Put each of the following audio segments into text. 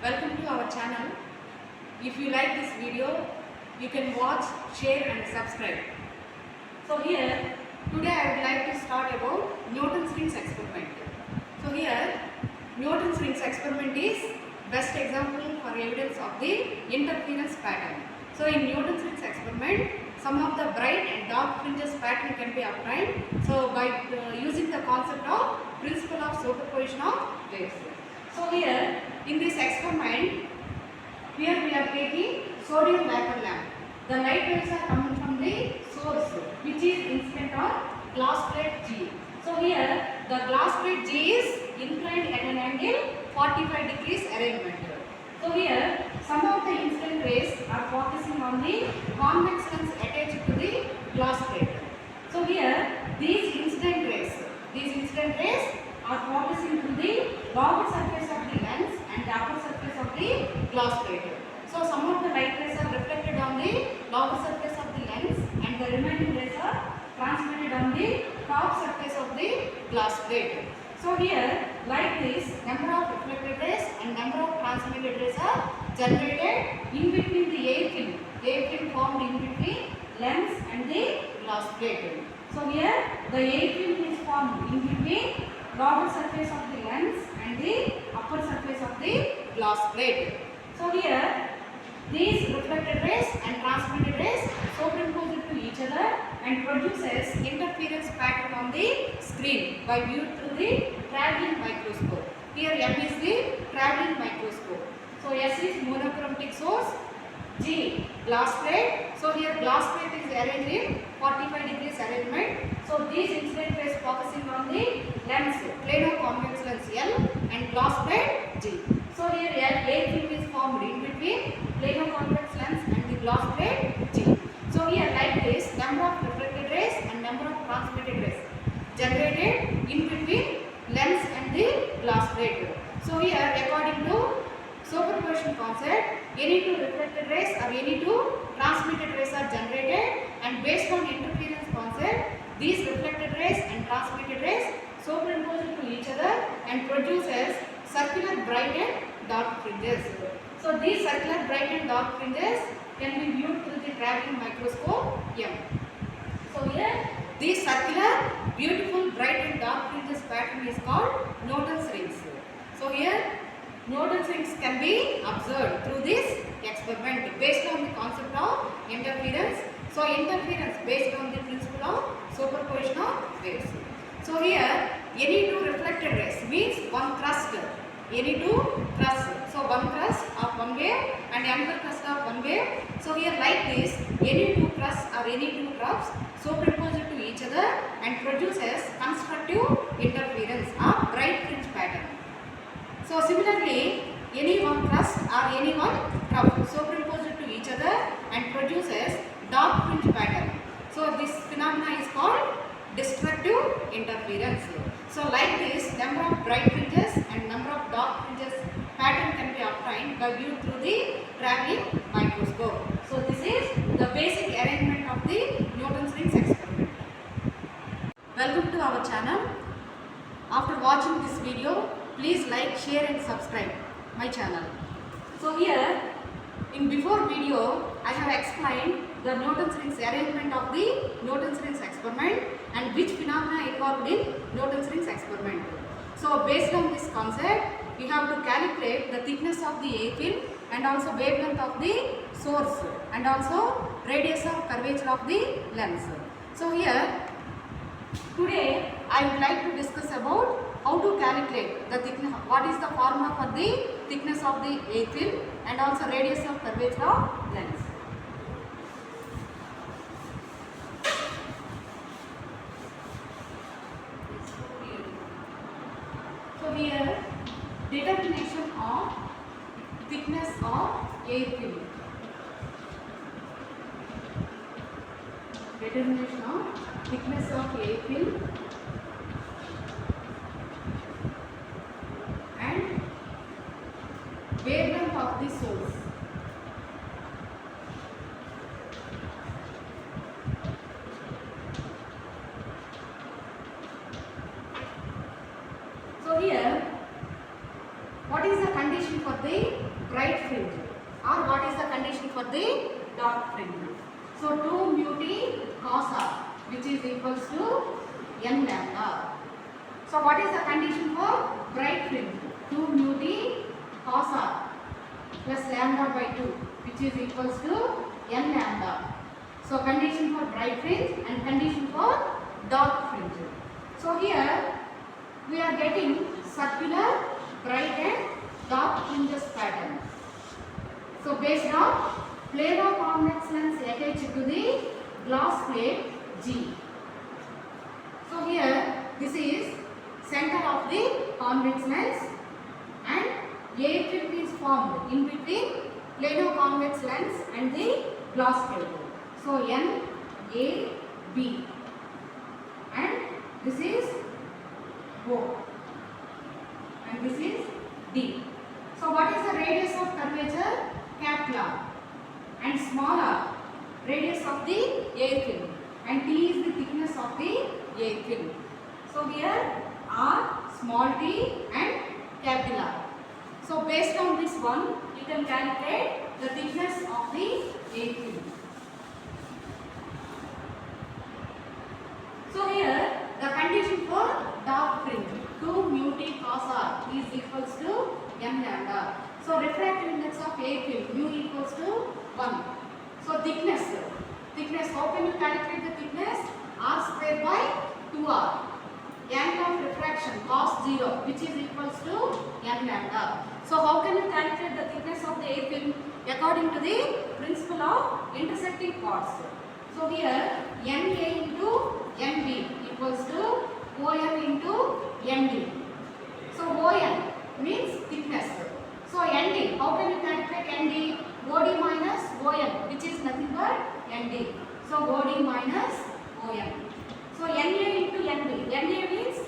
Welcome to our channel. If you like this video, you can watch, share and subscribe. So here, today I would like to start about Newton's rings experiment. So here, Newton's rings experiment is best example for evidence of the interference pattern. So in Newton's rings experiment, some of the bright and dark fringes pattern can be obtained. So by using the concept of principle of superposition of waves. So here, in this experiment, here we are taking sodium vapor lamp. The light waves are coming from the source, which is incident on glass plate G. So here the glass plate G is inclined at an angle 45 degrees arrangement. So here some of the incident rays are focusing on the convex lens attached to the glass plate. So here these incident rays are focusing to the lower surface of the lens and the upper surface of the glass plate. So some of the light rays are reflected on the lower surface of the lens and the remaining rays are transmitted on the top surface of the glass plate. So here, like this, number of reflected rays and number of transmitted rays are generated in between the air film formed in between lens and the glass plate. So here, the air film is formed in between lower surface of the lens and the upper surface of the glass plate. So here, these reflected rays and transmitted rays superimpose to each other and produces interference pattern on the screen by viewed through the traveling microscope. Here M is the traveling microscope. So S is monochromatic source, G glass plate. So here glass plate is arranged in 45 degrees arrangement. So these incident rays focusing on the lens, plane of convex lens L and glass plate G. So here air film is formed in between plane of convex lens and the glass plate G. So here like this, number of reflected rays and number of transmitted rays generated in between lens and the glass plate. So here according to superposition concept, any two reflected rays or any two transmitted rays are generated, and based on interference concept, these reflected rays and transmitted rays superimpose to each other and produces circular bright and dark fringes. So these circular bright and dark fringes can be viewed through the traveling microscope M. So here this circular beautiful bright and dark fringes pattern is called Newton's rings. So here Newton's rings can be observed through this experiment based on the concept of interference. So interference based on the principle of superposition of waves. So here any two reflected rays means one crust, any two crusts. So one crust of one wave and another crust of one wave. So here like this, any two crusts or any two troughs superimpose to each other and produces constructive interference or bright fringe pattern. So similarly, any one crust or any one trough superimposed to each other and produces dark fringe pattern. So this phenomena is called destructive interference. So like this, number of bright fringes and number of dark fringes pattern can be obtained by viewed through the traveling microscope. So this is the basic arrangement of the Newton's rings experiment. Welcome to our channel. After watching this video, please like, share and subscribe my channel. So here in before video I have explained the Newton's rings arrangement of the Newton's rings experiment and which phenomena involved in Newton's rings experiment. So based on this concept, we have to calculate the thickness of the air film and also wavelength of the source and also radius of curvature of the lens. So here today I would like to discuss about how to calculate the thickness, what is the formula for the thickness of the air film and also radius of curvature of lens. So here determination of thickness of air film. Determination of thickness of air film and wavelength of the source. So here, what is the condition condition for the bright fringe or what is the condition for the dark fringe? So 2 mu t cos r, which is equals to n lambda. So what is the condition for bright fringe? 2 mu t cos r plus lambda by 2, which is equals to n lambda. So condition for bright fringe and condition for dark fringe. So here we are getting circular, bright and dark fringes pattern. So based on planar convex lens attached to the glass plate G. So here this is center of the convex lens and a film is formed in between planar convex lens and the glass plate. So N, A, B and this is O and this is D. So what is the radius of curvature? Capital and smaller radius of the air film and T is the thickness of the air film. So here R, small t and capital R. So based on this one you can calculate the thickness of the air film. So here the condition for dark fringe 2 mu t cos r is equals to m lambda. So refractive index of air film mu equals to 1. So thickness how can you calculate the thickness? R square by 2r. Angle of refraction cos 0 which is equals to m lambda. So how can you calculate the thickness of the air film? According to the principle of intersecting chords. So here NA into NB equals to OM into ND. So OM means thickness. So ND, how can you calculate ND? OD minus OM, which is nothing but ND. So OD minus OM. So NA into NB. NA means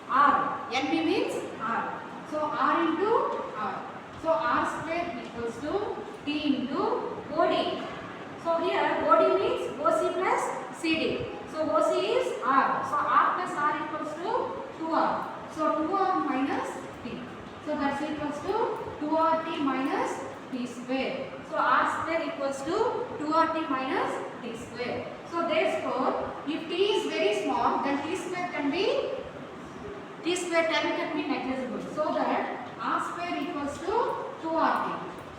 R. NB means R. So R into R. So R square equals to T into OD. So here OD means OC plus CD. So OC is R. So R plus R equals to 2R. So 2R minus T. So that's equals to 2RT minus T square. So R square equals to 2RT minus T square. So therefore, if T is very small, then T square term can be negligible. So that R square equals to 2RT.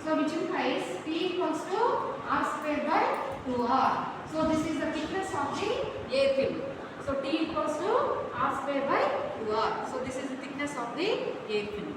So which implies T equals to R square by 2R. So this is the thickness of the air film. So T equals to R square by 2R. So this is the thickness of the air film.